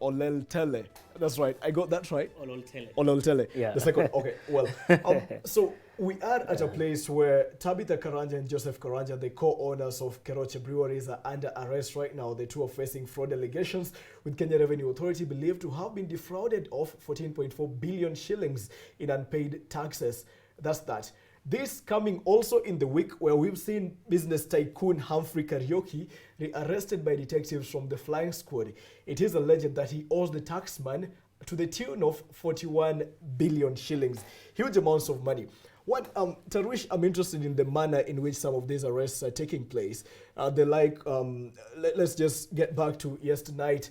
Oleltele. That's right. I got that right. Ololtele. Ololtele. Yeah. The second. Okay. Well, so we are at a place where Tabitha Karanja and Joseph Karanja, the co-owners of Keroche Breweries, are under arrest right now. The two are facing fraud allegations, with Kenya Revenue Authority believed to have been defrauded of 14.4 billion shillings in unpaid taxes. That's that. This coming also in the week where we've seen business tycoon Humphrey Karaoke arrested by detectives from the Flying Squad. It is alleged that he owes the taxman to the tune of 41 billion shillings. Huge amounts of money. What, Tarwish, I'm interested in the manner in which some of these arrests are taking place. Let's just get back to yesterday night.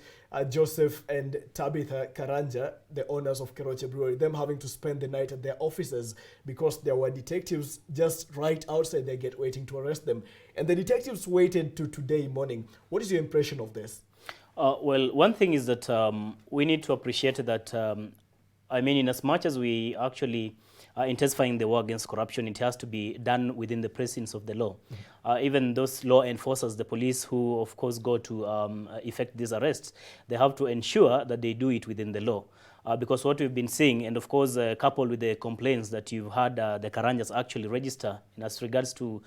Joseph and Tabitha Karanja, the owners of Keroche Brewery, them having to spend the night at their offices because there were detectives just right outside their gate waiting to arrest them. And the detectives waited to today morning. What is your impression of this? Well, one thing is that we need to appreciate that, in as much as we actually intensifying the war against corruption, it has to be done within the precincts of the law. Even those law enforcers, the police who, of course, go to effect these arrests, they have to ensure that they do it within the law. Because what we've been seeing, and of course, coupled with the complaints that you've had the Karanjas actually register in as regards to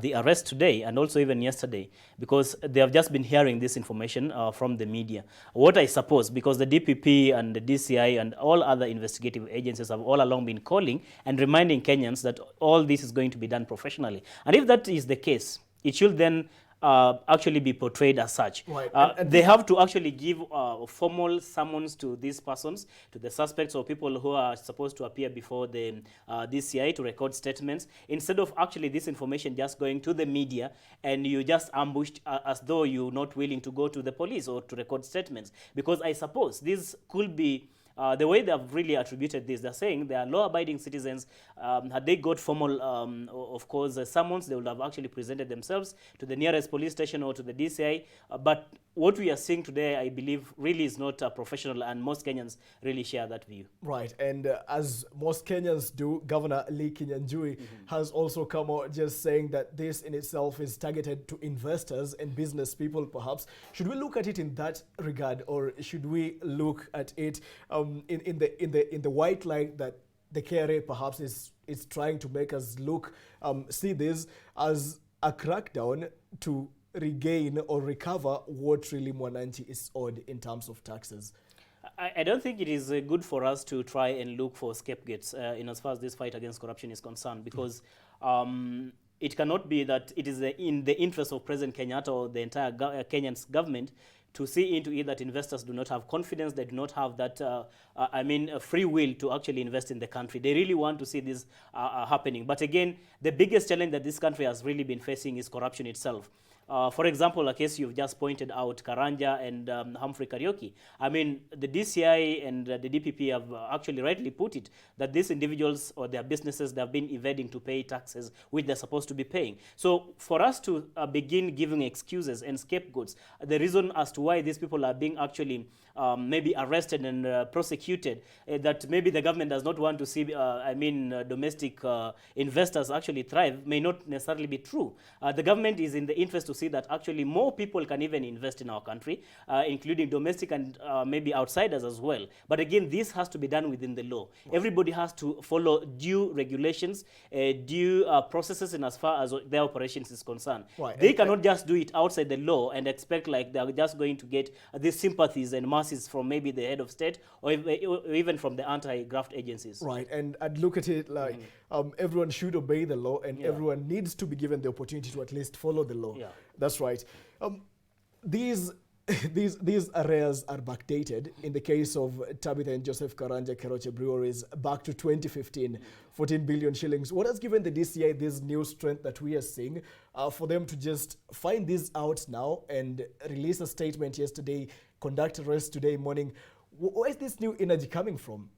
the arrest today and also even yesterday, because they have just been hearing this information from the media. What I suppose, because the DPP and the DCI and all other investigative agencies have all along been calling and reminding Kenyans that all this is going to be done professionally. And if that is the case, it should then actually be portrayed as such. Right. They have to actually give formal summons to these persons, to the suspects or people who are supposed to appear before the DCI to record statements, instead of actually this information just going to the media and you just ambushed as though you're not willing to go to the police or to record statements. Because I suppose this could be the way they have really attributed this. They're saying they are law-abiding citizens. Had they got formal, of course, summons, they would have actually presented themselves to the nearest police station or to the DCI. But what we are seeing today, I believe, really is not professional, and most Kenyans really share that view. Right, and as most Kenyans do, Governor Lee Kinyanjui has also come out just saying that this in itself is targeted to investors and business people, perhaps. Should we look at it in that regard, or should we look at it in the white light that the KRA perhaps is trying to make us see this as a crackdown to regain or recover what really Mwananchi is owed in terms of taxes? I don't think it is good for us to try and look for scapegoats in as far as this fight against corruption is concerned, because it cannot be that it is in the interest of President Kenyatta or the entire Kenyan government to see into it that investors do not have confidence, they do not have that, free will to actually invest in the country. They really want to see this happening. But again, the biggest challenge that this country has really been facing is corruption itself. For example, a case you've just pointed out, Karanja and Humphrey Karaoke. I mean, the DCI and the DPP have actually rightly put it that these individuals or their businesses, they have been evading to pay taxes which they're supposed to be paying. So for us to begin giving excuses and scapegoats, the reason as to why these people are being actually maybe arrested and prosecuted, that maybe the government does not want to see, domestic investors actually thrive, may not necessarily be true. The government is in the interest to see that actually more people can even invest in our country, including domestic and maybe outsiders as well. But again, this has to be done within the law. Right. Everybody has to follow due regulations, due processes in as far as their operations is concerned. Right. They cannot just do it outside the law and expect like they're just going to get these sympathies and masses from maybe the head of state or even from the anti-graft agencies. Right, and I'd look at it like everyone should obey the law, and everyone needs to be given the opportunity to at least follow the law. Yeah. That's right. These arrears are backdated. In the case of Tabitha and Joseph Karanja Keroche Breweries, back to 2015, 14 billion shillings. What has given the DCI this new strength that we are seeing for them to just find this out now and release a statement yesterday, conduct arrests today morning? Where is this new energy coming from?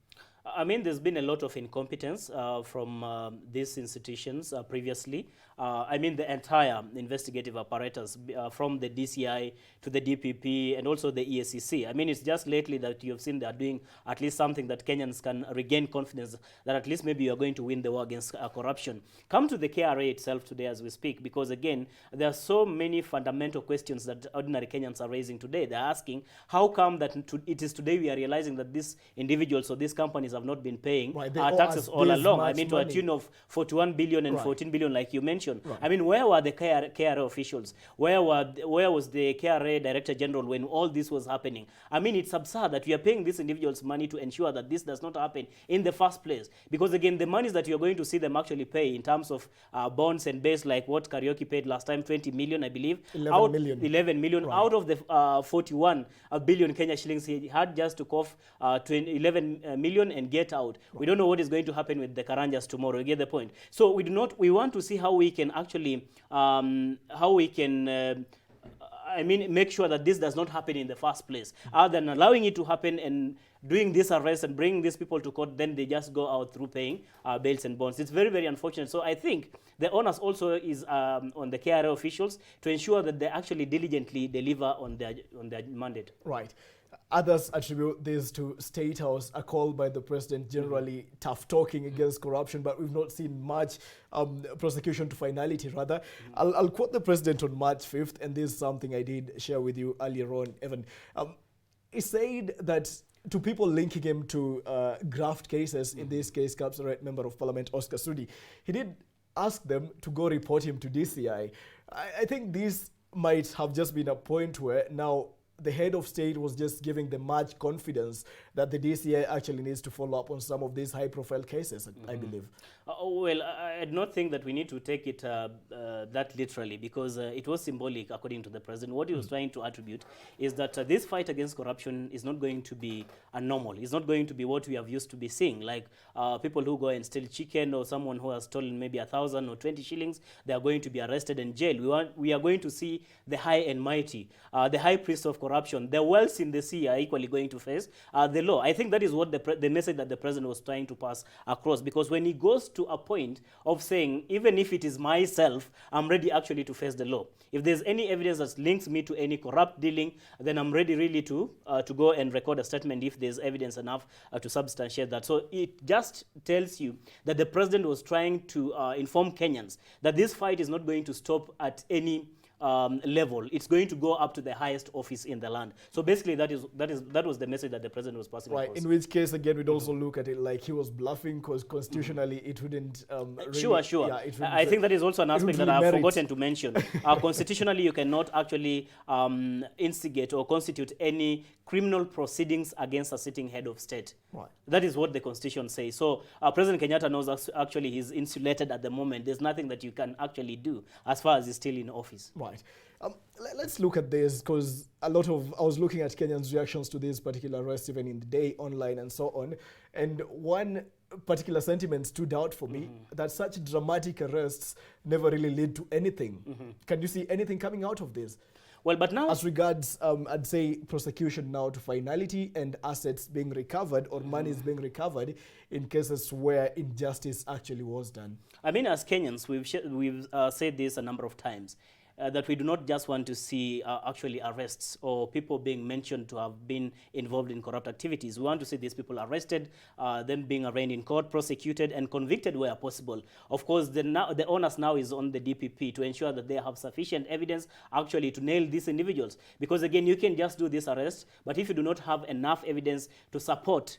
I mean, there's been a lot of incompetence from these institutions previously. I mean, the entire investigative apparatus, from the DCI to the DPP and also the EACC. I mean, it's just lately that you've seen they are doing at least something that Kenyans can regain confidence that at least maybe you are going to win the war against corruption. Come to the KRA itself today as we speak, because again, there are so many fundamental questions that ordinary Kenyans are raising today. They're asking, how come that it is today we are realizing that these individuals or these companies have not been paying taxes all along? I mean, to a tune of 41 billion and 14 billion, like you mentioned. I mean, where were the KRA officials? Where was the KRA Director General when all this was happening? I mean, it's absurd that we are paying these individuals money to ensure that this does not happen in the first place. Because again, the monies that you're going to see them actually pay in terms of bonds and bails, like what Karaoke paid last time, 20 million, I believe. 11 million. Out of the 41 billion Kenya shillings, he had just to cough 11 million and get out. We don't know what is going to happen with the Karanjas tomorrow. You get the point. So we want to see how we can actually, I mean, make sure that this does not happen in the first place. Other than allowing it to happen and doing this arrest and bringing these people to court, then they just go out through paying bails and bonds. It's very, very unfortunate. So I think the onus also is on the KRA officials to ensure that they actually diligently deliver on their mandate. Right. Others attribute this to State House, a call by the president generally tough talking against corruption, but we've not seen much prosecution to finality, rather. I'll quote the president on March 5th, and this is something I did share with you earlier on, Evan. He said that to people linking him to graft cases, in this case, Kapsaret Member of Parliament Oscar Sudi, he did ask them to go report him to DCI. I think this might have just been a point where now the head of state was just giving them much confidence that the DCI actually needs to follow up on some of these high-profile cases, I believe. Well, I do not think that we need to take it that literally, because it was symbolic, according to the president. What he was trying to attribute is that this fight against corruption is not going to be a normal. It's not going to be what we have used to be seeing, like people who go and steal chicken, or someone who has stolen maybe 1,000 or 20 shillings, they are going to be arrested and jailed. We are going to see the high and mighty, the high priest of corruption, the wells in the sea are equally going to face the law. I think that is what the message that the president was trying to pass across, because when he goes to a point of saying, even if it is myself, I'm ready actually to face the law. If there's any evidence that links me to any corrupt dealing, then I'm ready really to go and record a statement if there's evidence enough to substantiate that. So it just tells you that the president was trying to inform Kenyans that this fight is not going to stop at any level. It's going to go up to the highest office in the land. So basically, that was the message that the president was passing across. In which case, again, we'd also look at it like he was bluffing, because constitutionally it wouldn't. Sure. Yeah, I think that is also an aspect that I've forgotten to mention. Constitutionally, you cannot actually instigate or constitute any criminal proceedings against a sitting head of state. Right. That is what the Constitution says. So President Kenyatta knows actually he's insulated at the moment. There's nothing that you can actually do as far as he's still in office. Right. Let's look at this, because I was looking at Kenyans' reactions to this particular arrest, even in the day, online, and so on. And one particular sentiment stood out for me, that such dramatic arrests never really lead to anything. Can you see anything coming out of this? Well, but now, as regards, I'd say, prosecution now to finality and assets being recovered or monies being recovered in cases where injustice actually was done. I mean, as Kenyans, we've said this a number of times, that we do not just want to see actually arrests or people being mentioned to have been involved in corrupt activities. We want to see these people arrested, them being arraigned in court, prosecuted, and convicted where possible. Of course, the onus now is on the DPP to ensure that they have sufficient evidence actually to nail these individuals. Because again, you can just do this arrest, but if you do not have enough evidence to support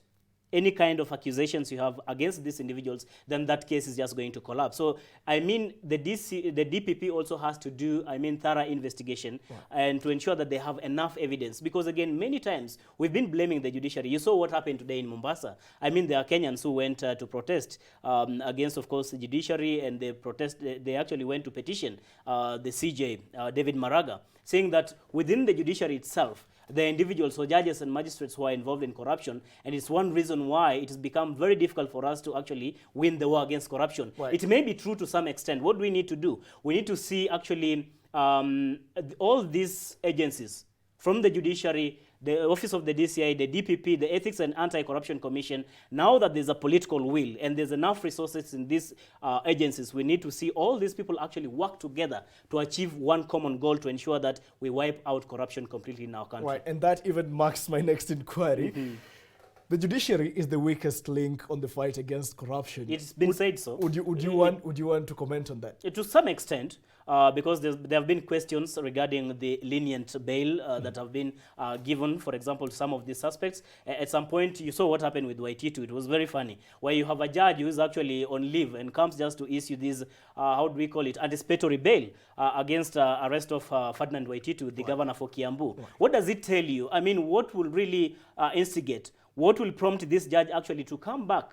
any kind of accusations you have against these individuals, then that case is just going to collapse. So, I mean, the DPP also has to do, thorough investigation and to ensure that they have enough evidence. Because again, many times we've been blaming the judiciary. You saw what happened today in Mombasa. I mean, there are Kenyans who went to protest against, of course, the judiciary, and they actually went to petition the CJ, David Maraga, saying that within the judiciary itself, the individuals or judges and magistrates who are involved in corruption, and it's one reason why it has become very difficult for us to actually win the war against corruption. Right. It may be true to some extent. What do we need to do? We need to see actually all these agencies, from the judiciary, the Office of the DCI, the DPP, the Ethics and Anti-Corruption Commission, now that there's a political will and there's enough resources in these agencies, we need to see all these people actually work together to achieve one common goal to ensure that we wipe out corruption completely in our country. Right, and that even marks my next inquiry. The judiciary is the weakest link on the fight against corruption. It's been said so. Would you want to comment on that? To some extent, because there have been questions regarding the lenient bail that have been given, for example, to some of these suspects. At some point, you saw what happened with Waititu. It was very funny, where you have a judge who is actually on leave and comes just to issue this, how do we call it, anticipatory bail against arrest of Ferdinand Waititu, the governor for Kiambu. What does it tell you? I mean, what will really instigate? What will prompt this judge actually to come back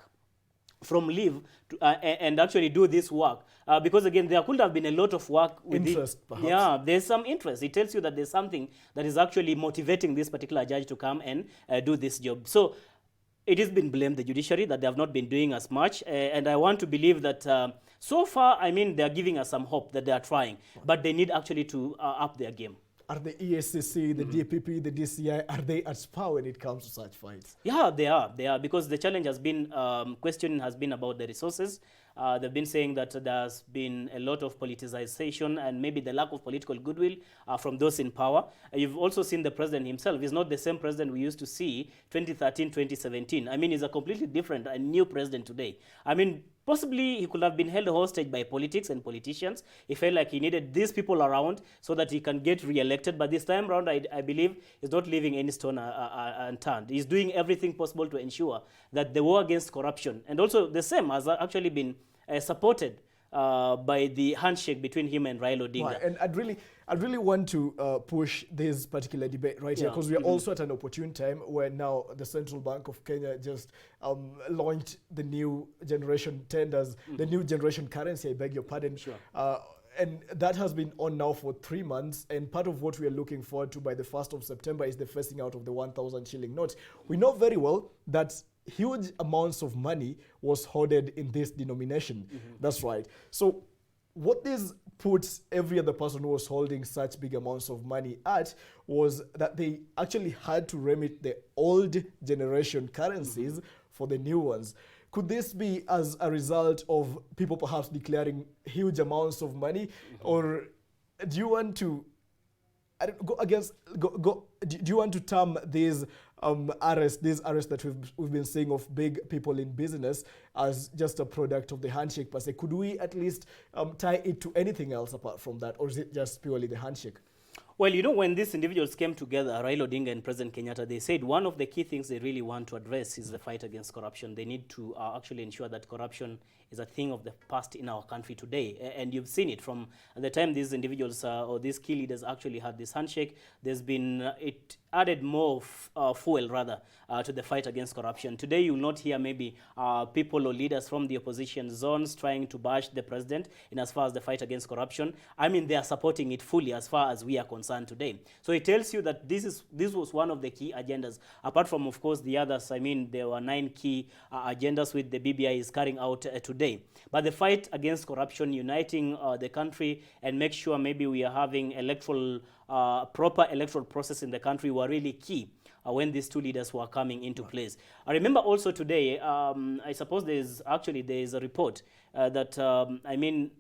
from leave to, and actually do this work? Because again, there could have been a lot of work with interest, perhaps. Yeah, there's some interest. It tells you that there's something that is actually motivating this particular judge to come and do this job. So it has been blamed, the judiciary, that they have not been doing as much. And I want to believe that so far, I mean, they're giving us some hope that they are trying, but they need actually to up their game. Are the ESCC, the DPP, the DCI, are they at par when it comes to such fights? Yeah, they are, because the challenge has been, questioning has been about the resources. They've been saying that there's been a lot of politicization and maybe the lack of political goodwill from those in power. You've also seen the president himself. He's not the same president we used to see 2013, 2017. I mean, he's a completely different and new president today. I mean, possibly he could have been held hostage by politics and politicians. He felt like he needed these people around so that he can get re-elected. But this time around, I believe he's not leaving any stone unturned. He's doing everything possible to ensure that the war against corruption, and also the same, has actually been supported by the handshake between him and Raila Odinga. Right. And I'd really want to push this particular debate right here, because we are also at an opportune time where now the Central Bank of Kenya just launched the new generation tenders, the new generation currency, I beg your pardon. Sure. And that has been on now for 3 months. And part of what we are looking forward to by the 1st of September is the phasing out of the 1,000 shilling note. We know very well that huge amounts of money was hoarded in this denomination. That's right. So what this puts every other person who was holding such big amounts of money at was that they actually had to remit the old generation currencies for the new ones. Could this be as a result of people perhaps declaring huge amounts of money, or do you want to do you want to term these arrests that we've been seeing of big people in business as just a product of the handshake per se? Could we at least tie it to anything else apart from that, or is it just purely the handshake? Well, you know, when these individuals came together, Raila Odinga and President Kenyatta, they said one of the key things they really want to address is the fight against corruption. They need to actually ensure that corruption is a thing of the past in our country today. And you've seen it from the time these individuals or these key leaders actually had this handshake. There's been, it added more fuel, rather, to the fight against corruption. Today, you will not hear maybe people or leaders from the opposition zones trying to bash the president in as far as the fight against corruption. I mean, they are supporting it fully as far as we are concerned today. So it tells you that this was one of the key agendas. Apart from, of course, the others, I mean, there were 9 key agendas which the BBI is carrying out today. But the fight against corruption, uniting the country and make sure maybe we are having proper electoral process in the country were really key when these two leaders were coming into place. I remember also today, I suppose there is a report that, I mean,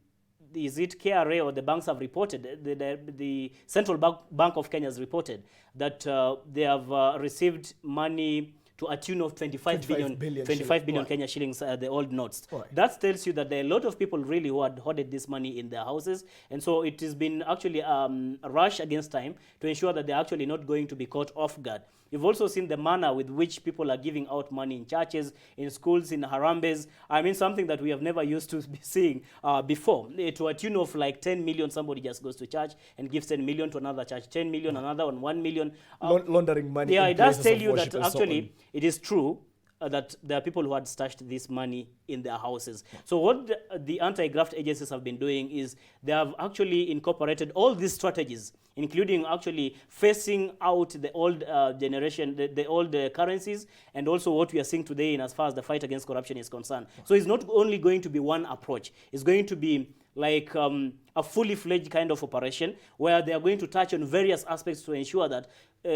is it KRA or the banks have reported, the Central Bank of Kenya has reported that they have received money to a tune of 25 billion Kenya shillings, the old notes. Right. That tells you that there are a lot of people really who had hoarded this money in their houses. And so it has been actually a rush against time to ensure that they're actually not going to be caught off guard. You've also seen the manner with which people are giving out money in churches, in schools, in harambes. I mean, something that we have never used to be seeing before. To a tune of like 10 million, somebody just goes to church and gives 10 million to another church, 10 million, another one, 1 million. Laundering money. Yeah, it does tell you that actually it is true that there are people who had stashed this money in their houses. So what the anti-graft agencies have been doing is they have actually incorporated all these strategies, including actually phasing out the old generation, the old currencies, and also what we are seeing today in as far as the fight against corruption is concerned. So it's not only going to be one approach. It's going to be like a fully fledged kind of operation where they are going to touch on various aspects to ensure that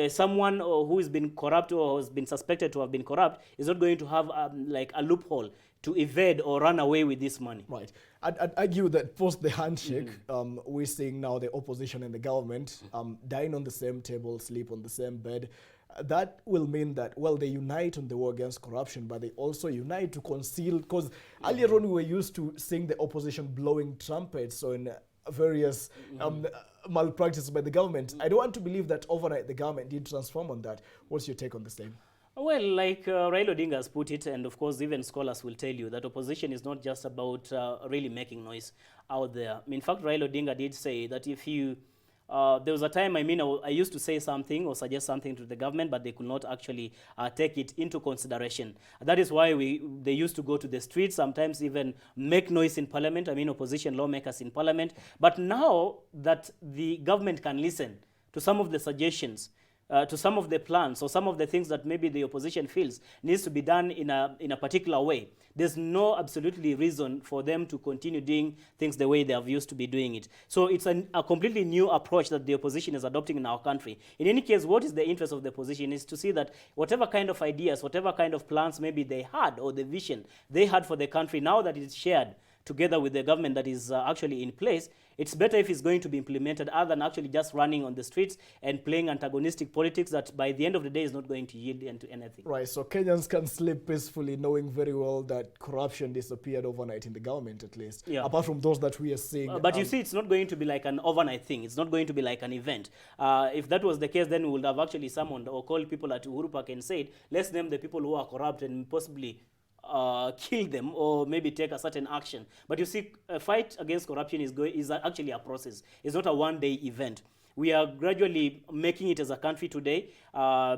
someone who has been corrupt or has been suspected to have been corrupt is not going to have like a loophole to evade or run away with this money. Right. I'd argue that post the handshake, we're seeing now the opposition and the government dine on the same table, sleep on the same bed. That will mean that, well, they unite on the war against corruption, but they also unite to conceal, because earlier on we were used to seeing the opposition blowing trumpets on various malpractices by the government. I don't want to believe that overnight the government did transform on that. What's your take on the same? Well, like Raila Odinga has put it, and of course even scholars will tell you that opposition is not just about really making noise out there. In fact, Raila Odinga did say that if you, there was a time, I used to say something or suggest something to the government, but they could not actually take it into consideration. That is why they used to go to the streets, sometimes even make noise in parliament, opposition lawmakers in parliament. But now that the government can listen to some of the suggestions, to some of the plans or some of the things that maybe the opposition feels needs to be done in a particular way, there's no absolutely reason for them to continue doing things the way they have used to be doing it. So it's a completely new approach that the opposition is adopting in our country. In any case, what is the interest of the opposition is to see that whatever kind of ideas, whatever kind of plans maybe they had or the vision they had for the country, now that it's shared together with the government that is actually in place, it's better if it's going to be implemented other than actually just running on the streets and playing antagonistic politics that by the end of the day is not going to yield into anything. Right, so Kenyans can sleep peacefully knowing very well that corruption disappeared overnight in the government, at least, apart from those that we are seeing. But you see, it's not going to be like an overnight thing. It's not going to be like an event. If that was the case, then we would have actually summoned or called people at Uhuru Park and said, let's name the people who are corrupt and possibly kill them or maybe take a certain action. But you see, a fight against corruption is actually a process. It's not a one-day event. We are gradually making it as a country today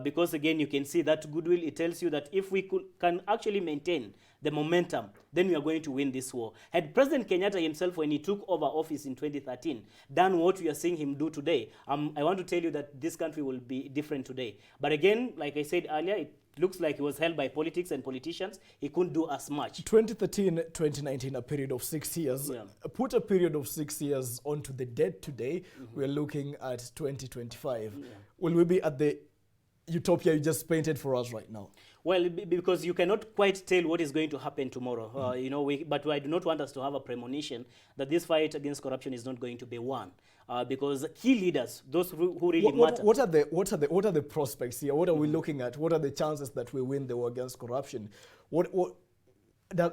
because, again, you can see that goodwill. It tells you that if we can actually maintain the momentum, then we are going to win this war. Had President Kenyatta himself, when he took over office in 2013, done what we are seeing him do today, I want to tell you that this country will be different today. But again, like I said earlier, it looks like he was held by politics and politicians. He couldn't do as much. 2013, 2019, a period of 6 years. Yeah. Put a period of 6 years onto the date today. We're looking at 2025. Yeah. Will we be at the utopia you just painted for us right now? Well, because you cannot quite tell what is going to happen tomorrow. But I do not want us to have a premonition that this fight against corruption is not going to be won. Because key leaders, those who really matter. What are the prospects here? What are we looking at? What are the chances that we win the war against corruption?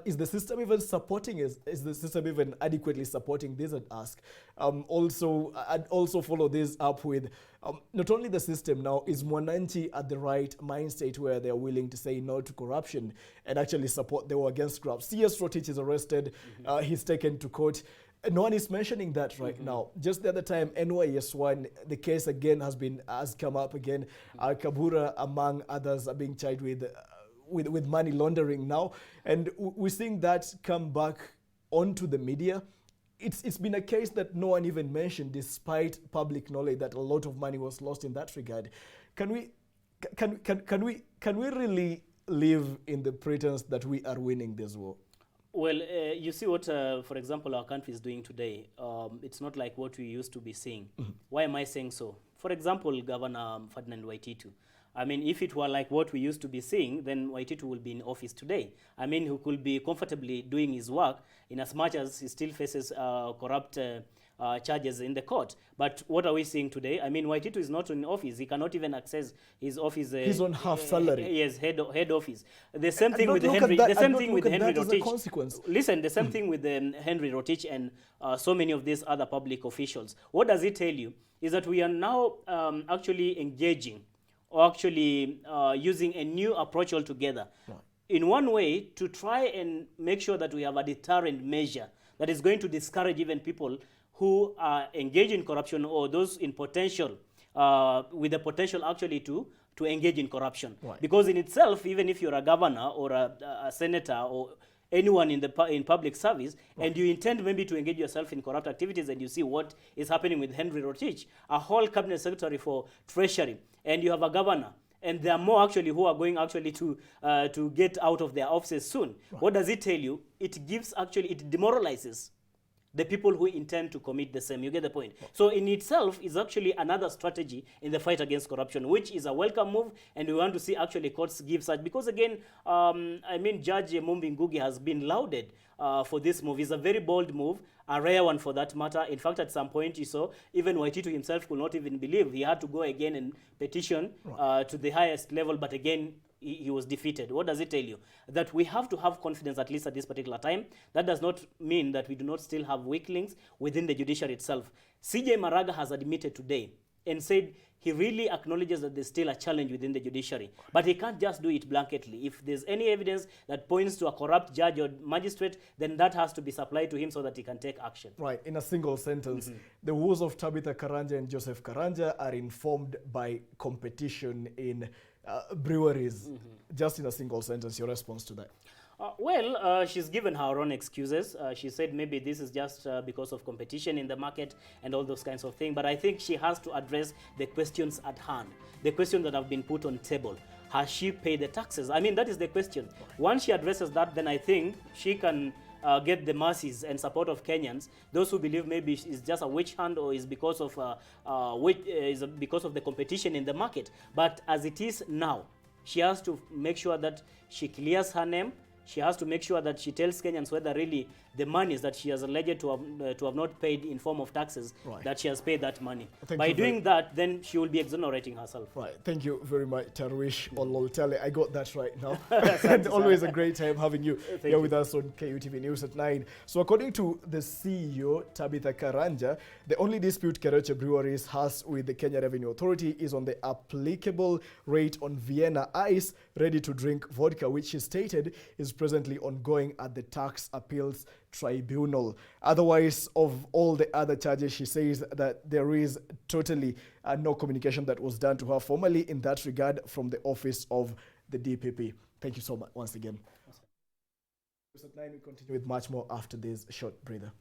Is the system even supporting? Is the system even adequately supporting this? I'd ask. I'd also follow this up with not only the system now, is Mwananchi at the right mind state where they're willing to say no to corruption and actually support the war against corruption? CS Rotich is arrested. He's taken to court. No one is mentioning that right now. Just the other time, NYS1, the case again has come up again. Kabura, among others, are being charged with money laundering now, and we're seeing that come back onto the media. It's been a case that no one even mentioned, despite public knowledge that a lot of money was lost in that regard. Can we really live in the pretense that we are winning this war? Well, you see what, for example, our country is doing today. It's not like what we used to be seeing. Why am I saying so? For example, Governor Ferdinand Waititu. If it were like what we used to be seeing, then Waititu will be in office today. Who could be comfortably doing his work in as much as he still faces corrupt charges in the court. But what are we seeing today? Waititu is not in office. He cannot even access his office. He's on half salary. Yes, head office. The same thing with Henry. The same thing with Henry Rotich. Listen, the same thing with Henry Rotich and so many of these other public officials. What does it tell you? Is that we are now actually engaging or actually using a new approach altogether. Right. In one way, to try and make sure that we have a deterrent measure that is going to discourage even people who are engaged in corruption or those in potential, with the potential actually to engage in corruption. Right. Because in itself, even if you're a governor or a senator or anyone in public service, right, and you intend maybe to engage yourself in corrupt activities, and you see what is happening with Henry Rotich, a whole cabinet secretary for treasury, and you have a governor, and there are more actually who are going actually to get out of their offices soon. Right. What does it tell you? It demoralizes the people who intend to commit the same. You get the point? So in itself is actually another strategy in the fight against corruption, which is a welcome move, and we want to see actually courts give such, because again, I mean, Judge Mumbi Ngugi has been lauded for this move. It's a very bold move, a rare one for that matter. In fact, at some point you saw, even Waititu himself could not even believe. He had to go again and petition to the highest level, but again, he was defeated. What does it tell you? That we have to have confidence, at least at this particular time. That does not mean that we do not still have weak links within the judiciary itself. CJ Maraga has admitted today and said he really acknowledges that there's still a challenge within the judiciary. But he can't just do it blanketly. If there's any evidence that points to a corrupt judge or magistrate, then that has to be supplied to him so that he can take action. Right, in a single sentence, the woes of Tabitha Karanja and Joseph Karanja are informed by competition in breweries. Just in a single sentence, your response to that? She's given her own excuses. She said maybe this is just because of competition in the market and all those kinds of things. But I think she has to address the questions at hand, the questions that have been put on table. Has she paid the taxes? I mean, that is the question. Once she addresses that, then I think she can get the masses and support of Kenyans. Those who believe maybe it's just a witch hunt or is because of because of the competition in the market. But as it is now, she has to make sure that she clears her name. She has to make sure that she tells Kenyans whether really the monies that she has alleged to have not paid in form of taxes, that she has paid that money. By doing that, then she will be exonerating herself. Right. Thank you very much, Tarwish Ololtale. I got that right now. And always a great time having you here with us on KUTV News at 9. So according to the CEO, Tabitha Karanja, the only dispute Keroche Breweries has with the Kenya Revenue Authority is on the applicable rate on Vienna Ice ready-to-drink vodka, which she stated is presently ongoing at the Tax Appeals Tribunal. Otherwise, of all the other charges, she says that there is totally no communication that was done to her formally in that regard from the office of the DPP. Thank you so much once again. At 9, we continue with much more after this short breather.